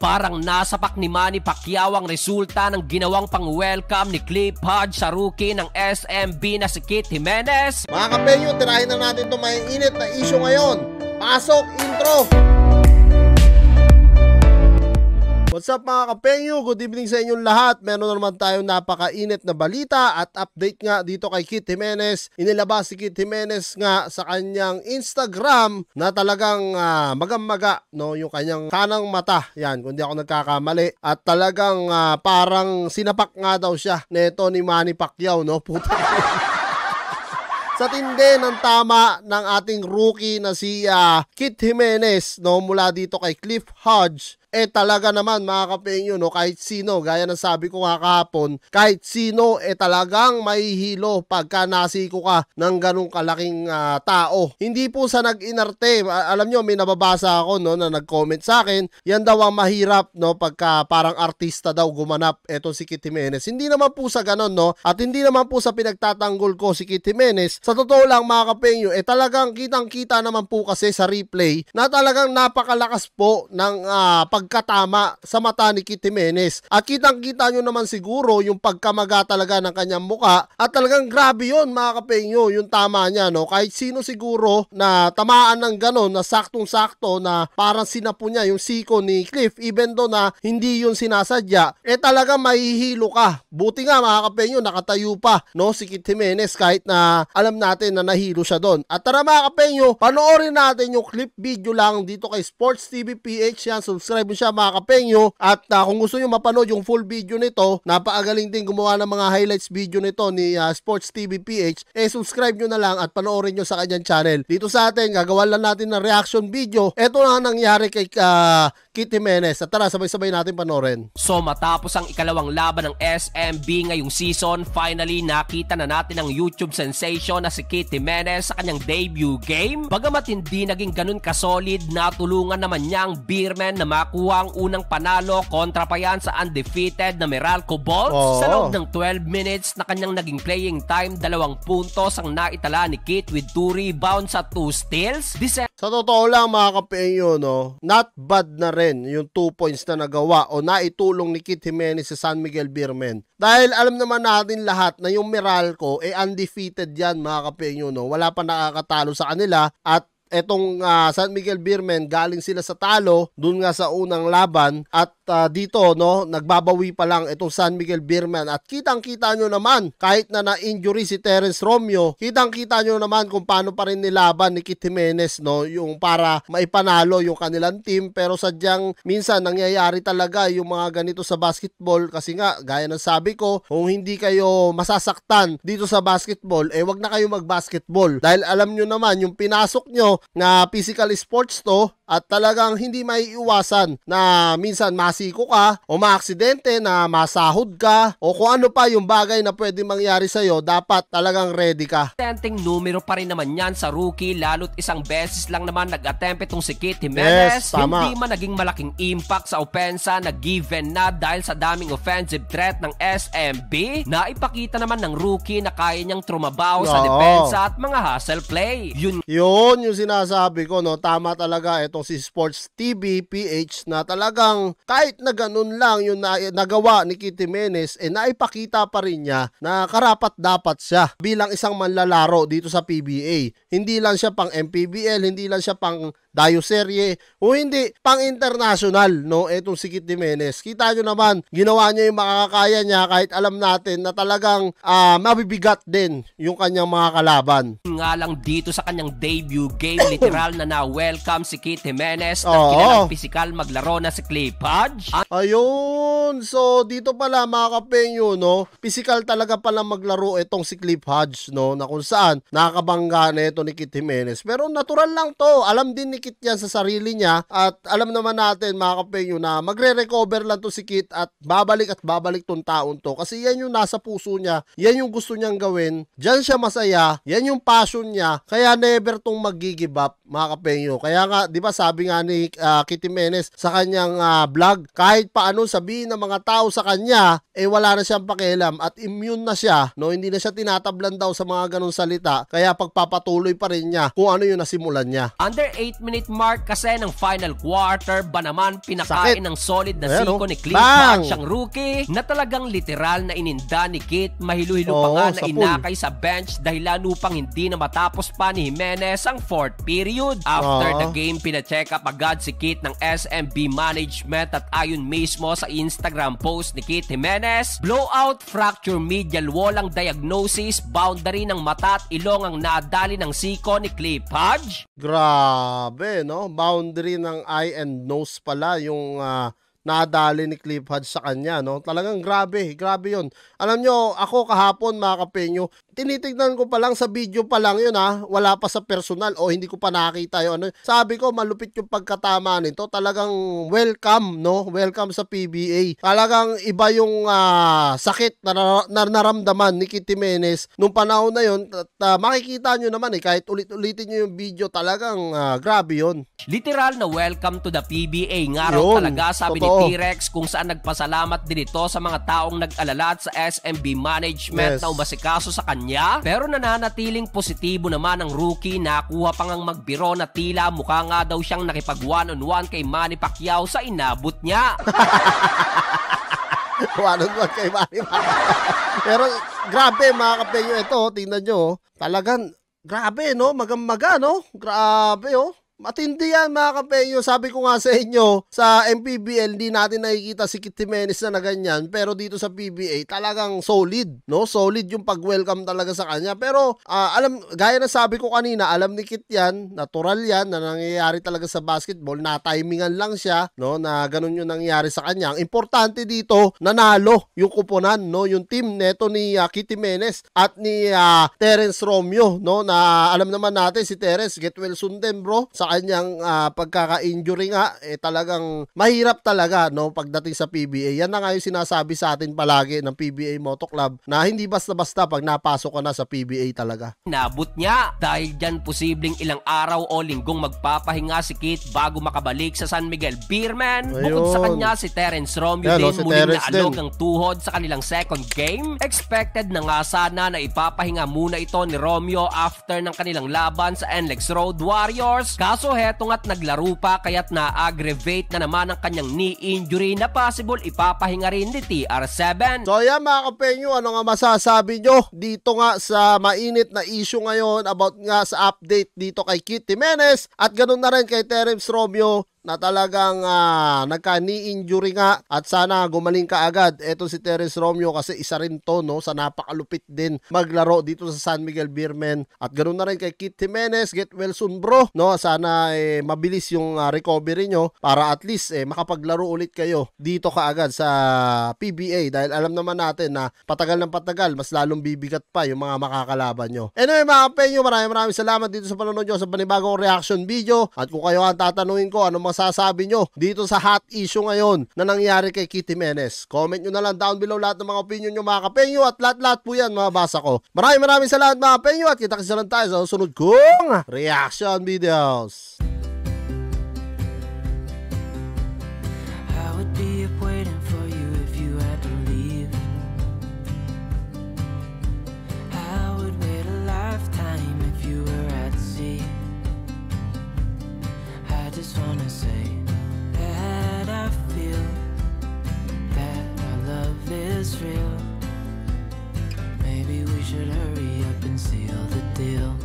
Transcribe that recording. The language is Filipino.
Parang nasapak ni Manny Pacquiao ang resulta ng ginawang pang-welcome ni Cliff Hodge sa rookie ng SMB na si Kit Jimenez. Mga kapenyo, tirahin na natin itong may init na issue ngayon. Pasok, intro! What's up mga kapenyo? Good evening sa inyong lahat. Meron na naman tayong napakainit na balita at update nga dito kay Kit Jimenez. Inilabas si Kit Jimenez nga sa kanyang Instagram na talagang magamaga, no? Yung kanyang kanang mata. Yan, kung di ako nagkakamali. At talagang parang sinapak nga daw siya neto ni Manny Pacquiao, no? Puta. Sa tindi ng tama ng ating rookie na si Kit Jimenez, no, mula dito kay Cliff Hodge, talaga naman mga kapenyo, no, kahit sino, gaya ng sabi ko nga kahapon, kahit sino talagang mahihilo pagka nasiko ka ng ganong kalaking tao. Hindi po sa nag-inarte, alam nyo, may nababasa ako, no, na nag-comment sa akin, yan daw ang mahirap, no, pagka parang artista daw gumanap eto si Kit Jimenez. Hindi naman po sa ganon, no, at hindi naman po sa pinagtatanggol ko si Kit Jimenez. Sa totoo lang mga kapenyo, talagang kitang-kita naman po kasi sa replay na talagang napakalakas po ng pagkatama sa mata ni Kit Jimenez. At kitang-kita nyo naman siguro yung pagkamaga talaga ng kanyang muka. At talagang grabe yun mga kapenyo, yung tama niya, no? Kahit sino siguro na tamaan ng ganon, na saktong-sakto na parang sinapo niya yung siko ni Cliff, even though na hindi yun sinasadya, talagang mahihilo ka. Buti nga mga kapenyo, nakatayo pa, no, si Kit Jimenez kahit na alam natin na nahilo siya doon. At tara mga kapenyo, panoorin natin yung clip video lang dito kay Sports TV PH. Yan, subscribe siya mga kapenyo. At kung gusto nyo mapanood yung full video nito, napakagaling din gumawa ng mga highlights video nito ni Sports TV PH, subscribe nyo na lang at panoorin nyo sa kanyang channel. Dito sa atin, gagawan lang natin ng reaction video. Ito na nangyari kay Kit Jimenez. At tara, sabay-sabay natin panoorin. So matapos ang ikalawang laban ng SMB ngayong season, finally nakita na natin ang YouTube sensation na si Kit Jimenez sa kanyang debut game. Bagamat hindi naging ganun kasolid, natulungan naman niya ang Beerman na makuha ang unang panalo kontra pa yan sa undefeated na Meralco Bolts. Sa loob ng 12 minutes na kanyang naging playing time, 2 puntos ang naitala ni Kit with 2 rebounds at 2 steals. Sa totoo lang mga kapenyo, no, not bad na rin yung 2 points na nagawa o naitulong ni Kit Jimenez sa San Miguel Beerman. Dahil alam naman natin lahat na yung Meralco undefeated yan mga kapenyo, no. Wala pa nakakatalo sa kanila at etong San Miguel Beerman, galing sila sa talo dun nga sa unang laban at dito, no, nagbabawi pa lang itong San Miguel Beerman. At kitang-kita nyo naman, kahit na na-injury si Terence Romeo, kitang-kita nyo naman kung paano pa rin nilaban ni Kit Jimenez, no, yung para maipanalo yung kanilang team. Pero sadyang minsan nangyayari talaga yung mga ganito sa basketball kasi nga, gaya ng sabi ko, kung hindi kayo masasaktan dito sa basketball, wag na kayo mag-basketball. Dahil alam nyo naman, yung pinasok nyo na physical sports to at talagang hindi maiiwasan na minsan masiko ka o maaksidente, na masahod ka o kung ano pa yung bagay na pwede mangyari sa'yo, dapat talagang ready ka. Tenting numero pa rin naman yan sa rookie, lalo't isang beses lang naman nag-attempt itong si Kit Jimenez. Yes, tama. Hindi man naging malaking impact sa opensa na given na dahil sa daming offensive threat ng SMB, na ipakita naman ng rookie na kaya niyang trumabaw sa depensa at mga hustle play. Yun yung sinasabi ko, no, tama talaga itong si Sports TV PH na talagang kahit na ganun lang yung nagawa ni Kit Jimenez, naipakita pa rin niya na karapat dapat siya bilang isang manlalaro dito sa PBA. Hindi lang siya pang MPBL, hindi lang siya pang Dayo Serye, o hindi pang international, no, etong si Kit Jimenez. Kita nyo naman, ginawa niya yung makakaya niya kahit alam natin na talagang mabibigat din yung kanyang mga kalaban. Nga lang dito sa kanyang debut game, literal na na-welcome si Kit Jimenez na kilalang physical maglaro na si Cliff Hodge. Ayun, so dito pala mga kapenyo, no, physical talaga pala maglaro itong si Cliff Hodge, no, na kung saan nakakabangga na ito ni Kit Jimenez. Pero natural lang to, alam din ni Kit yan sa sarili niya at alam naman natin mga kapenyo na magre-recover lang to si Kit at babalik tong taon to kasi yan yung nasa puso niya, yan yung gusto niyang gawin, dyan siya masaya, yan yung passion niya, kaya never tong mag-give up mga kapenyo. Kaya nga, di ba sabi nga ni Kit Jimenez sa kanyang vlog, kahit paano sabihin ng mga tao sa kanya, wala na siyang pakialam at immune na siya, no, hindi na siya tinatablan daw sa mga ganong salita, kaya pagpapatuloy pa rin niya kung ano yung nasimulan niya. Under 8 minutes 2-minute mark kasi ng final quarter ba naman pinakain ng solid na siko ni Cliff Bang! Hodge ang rookie na talagang literal na ininda ni Kit. Mahilo-hilo pa nga na inakay sa bench dahilan upang hindi na matapos pa ni Jimenez ang 4th period. After the game, pina-check up agad si Kit ng SMB management at ayon mismo sa Instagram post ni Kit Jimenez, blowout, fracture medial wall ang diagnosis, boundary ng mata at ilong ang nadali ng siko ni Cliff Hodge. Grabe, no? Boundary ng eye and nose pala yung nadali ni Cliff Hodge sa kanya, no? Talagang grabe yun. Alam nyo, ako kahapon mga kapenyo, tinitignan ko pa lang sa video pa lang yun wala pa sa personal o hindi ko pa nakita yun. Sabi ko malupit yung pagkatama nito, talagang welcome, no? Welcome sa PBA. Talagang iba yung sakit na naramdaman ni Kit Jimenez nung panahon na yun. Makikita nyo naman kahit ulit-ulitin nyo yung video, talagang grabe yun. Literal na welcome to the PBA nga raw talaga, sabi ni T-Rex, kung saan nagpasalamat din ito sa mga taong nag-alala sa SMB management na umasikaso sa kanya. Pero nananatiling positibo naman ang rookie, nakuha pang ang magbiro na tila mukha nga daw siyang nakipag one-on-one kay Manny Pacquiao sa inabot niya. One-on-one kay Manny Pacquiao. Pero grabe mga kapenyo, ito tingnan nyo, talagang grabe, no? Magamaga, no? Grabe, matindi yan mga kapenyo. Sabi ko nga sa inyo, sa MPBL hindi natin nakikita si Kit Jimenez na ganyan, pero dito sa PBA talagang solid, no? Solid yung pag-welcome talaga sa kanya. Pero gaya na sabi ko kanina, alam ni Kit yan, natural yan na nangyayari talaga sa basketball, na timingan lang siya, no? Na ganun yung nangyayari sa kanya. Ang importante dito, nanalo yung kuponan, no? Yung team neto ni Kit Jimenez at ni Terence Romeo, no? Na alam naman natin si Terence get well soon din, bro. Sa kanyang pagkaka-injury nga, talagang mahirap talaga, no, pagdating sa PBA. Yan na nga yung sinasabi sa atin palagi ng PBA Moto Club, na hindi basta-basta pag napasok ka na sa PBA talaga. Nabot niya. Dahil dyan, posibleng ilang araw o linggong magpapahinga si Kit bago makabalik sa San Miguel Beerman. Bukod sa kanya, si Terence Romeo din si muling naalog ang tuhod sa kanilang second game. Expected na nga sana na ipapahinga muna ito ni Romeo after ng kanilang laban sa NLEX Road Warriors. Kaso heto nga't naglaro pa kaya't na-aggravate na naman ang kanyang knee injury na possible ipapahinga rin ni TR7. So yan mga kapenyo, ano nga masasabi nyo dito nga sa mainit na issue ngayon about nga sa update dito kay Kit Jimenez at ganun na rin kay Terence Romeo na talagang nagka-knee injury nga at sana gumaling ka agad. Eto si Terence Romeo kasi isa rin to, no, sa napakalupit din maglaro dito sa San Miguel Beerman. At ganoon na rin kay Kit Jimenez, get well soon bro, no, sana mabilis yung recovery nyo para at least makapaglaro ulit kayo dito kaagad sa PBA dahil alam naman natin na patagal ng patagal mas lalong bibigat pa yung mga makakalaban nyo. Anyway mga kapenyo, maraming salamat dito sa panonood nyo sa panibagong reaction video at kung kayo ang tatanungin ko ano masasabi nyo dito sa hot issue ngayon na nangyari kay Kit Jimenez, comment nyo na lang down below lahat ng mga opinion nyo mga kapenyo at lahat po yan mabasa ko. Maraming salamat mga kapenyo at kita-kita lang tayo sa susunod kong reaction videos. I would be up waiting for you if you had to leave. I would wait a lifetime if you were at sea. I just wanna say that I feel that our love is real. Maybe we should hurry up and seal the deal.